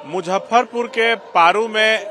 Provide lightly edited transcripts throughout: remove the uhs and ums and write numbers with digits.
मुजफ्फरपुर के पारू में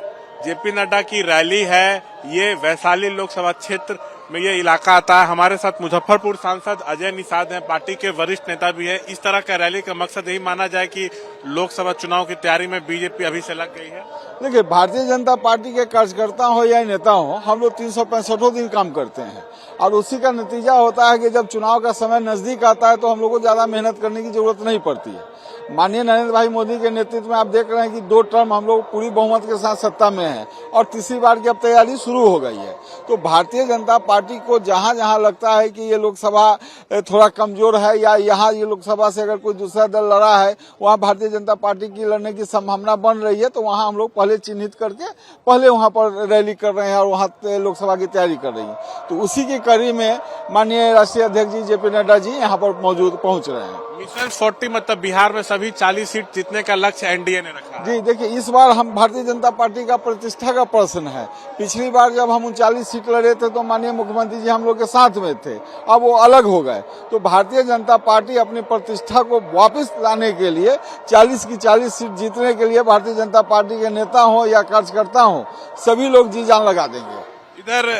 जेपी नड्डा की रैली है। ये वैशाली लोकसभा क्षेत्र में ये इलाका आता है। हमारे साथ मुजफ्फरपुर सांसद अजय निषाद हैं, पार्टी के वरिष्ठ नेता भी हैं। इस तरह का रैली का मकसद यही माना जाए कि लोकसभा चुनाव की तैयारी में बीजेपी अभी से लग गई है। देखिए, भारतीय जनता पार्टी के कार्यकर्ता हो या नेता हो, हम लोग 365 दिन काम करते हैं और उसी का नतीजा होता है कि जब चुनाव का समय नजदीक आता है तो हम लोग को ज्यादा मेहनत करने की जरूरत नहीं पड़ती है। माननीय नरेंद्र भाई मोदी के नेतृत्व में आप देख रहे हैं कि 2 टर्म हम लोग पूरी बहुमत के साथ सत्ता में हैं और तीसरी बार की अब तैयारी शुरू हो गई है। तो भारतीय जनता पार्टी को जहां जहां लगता है कि ये लोकसभा थोड़ा कमजोर है या यहाँ ये लोकसभा से अगर कोई दूसरा दल लड़ा है, वहां भारतीय जनता पार्टी की लड़ने की संभावना बन रही है, तो वहां हम लोग पहले चिन्हित करके पहले वहां पर रैली कर रहे हैं और वहां लोकसभा की तैयारी कर रही है। तो उसी की कड़ी में माननीय राष्ट्रीय अध्यक्ष जी जेपी नड्डा जी यहाँ पर पहुंच रहे हैं। मिशन 40 मतलब बिहार में सभी 40 सीट जीतने का लक्ष्य एनडीए ने रखा है। जी देखिए, इस बार हम भारतीय जनता पार्टी का प्रतिष्ठा का प्रश्न है। पिछली बार जब हम 39 सीट लड़े थे तो माननीय मुख्यमंत्री जी हम लोग के साथ में थे, अब वो अलग हो गए। तो भारतीय जनता पार्टी अपनी प्रतिष्ठा को वापस लाने के लिए 40 की 40 सीट जीतने के लिए भारतीय जनता पार्टी के नेता हो या कार्यकर्ता हो, सभी लोग जी जान लगा देंगे। इधर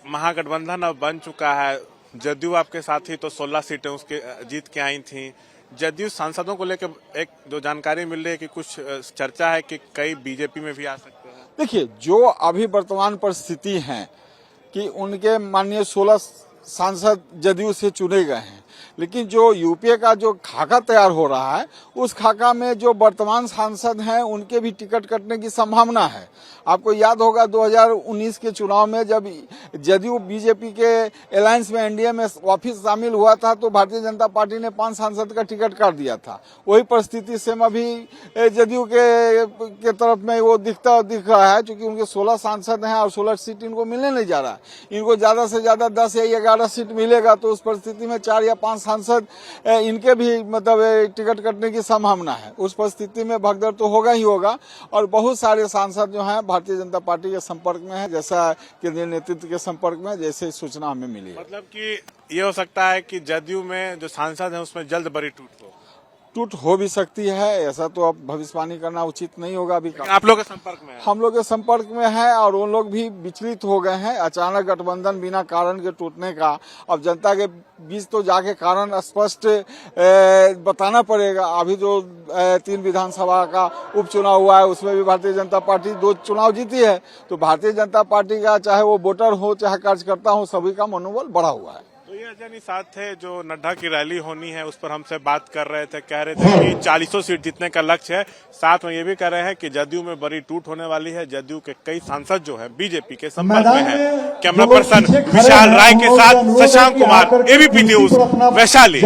महागठबंधन अब बन चुका है। जदयू आपके साथ ही तो 16 सीटें उसके जीत के आई थी। जदयू सांसदों को लेकर एक जो जानकारी मिल रही है कि कुछ चर्चा है कि कई बीजेपी में भी आ सकते हैं। देखिए, जो अभी वर्तमान परिस्थिति है कि उनके माननीय 16 सांसद जदयू से चुने गए हैं, लेकिन जो यूपीए का जो खाका तैयार हो रहा है, उस खाका में जो वर्तमान सांसद हैं उनके भी टिकट कटने की संभावना है। आपको याद होगा 2019 के चुनाव में जब जदयू बीजेपी के अलायंस में एनडीए में वापिस शामिल हुआ था तो भारतीय जनता पार्टी ने 5 सांसद का टिकट काट दिया था। वही परिस्थिति सेम अभी जदयू के तरफ में वो दिख रहा है, क्योंकि उनके 16 सांसद हैं और 16 सीट इनको मिलने नहीं जा रहा। इनको ज्यादा से ज्यादा 10 या 11 सीट मिलेगा, तो उस परिस्थिति में 4 या 5 सांसद इनके भी मतलब टिकट कटने की संभावना है। उस परिस्थिति में भगदड़ तो होगा ही होगा और बहुत सारे सांसद जो हैं भारतीय जनता पार्टी के संपर्क में है, जैसा केंद्रीय नेतृत्व के संपर्क में, जैसे सूचना हमें मिली है। मतलब कि ये हो सकता है कि जदयू में जो सांसद हैं उसमें जल्द बड़ी टूट हो भी सकती है। ऐसा तो अब भविष्यवाणी करना उचित नहीं होगा। अभी आप लोग के संपर्क में है? हम लोग के संपर्क में है और उन लोग भी विचलित हो गए हैं। अचानक गठबंधन बिना कारण के टूटने का, अब जनता के बीच तो जाके कारण स्पष्ट बताना पड़ेगा। अभी जो 3 विधानसभा का उपचुनाव हुआ है उसमें भी भारतीय जनता पार्टी 2 चुनाव जीती है। तो भारतीय जनता पार्टी का चाहे वो वोटर हो चाहे कार्यकर्ता हो, सभी का मनोबल बढ़ा हुआ है। तो ये अजय निषाद थे जो नड्डा की रैली होनी है उस पर हमसे बात कर रहे थे। कह रहे थे कि 40 सीट जीतने का लक्ष्य है। साथ में ये भी कह रहे हैं कि जदयू में बड़ी टूट होने वाली है। जदयू के कई सांसद जो है बीजेपी के संपर्क में है। कैमरा पर्सन विशाल राय के साथ शशांक कुमार, एबीपी न्यूज, वैशाली।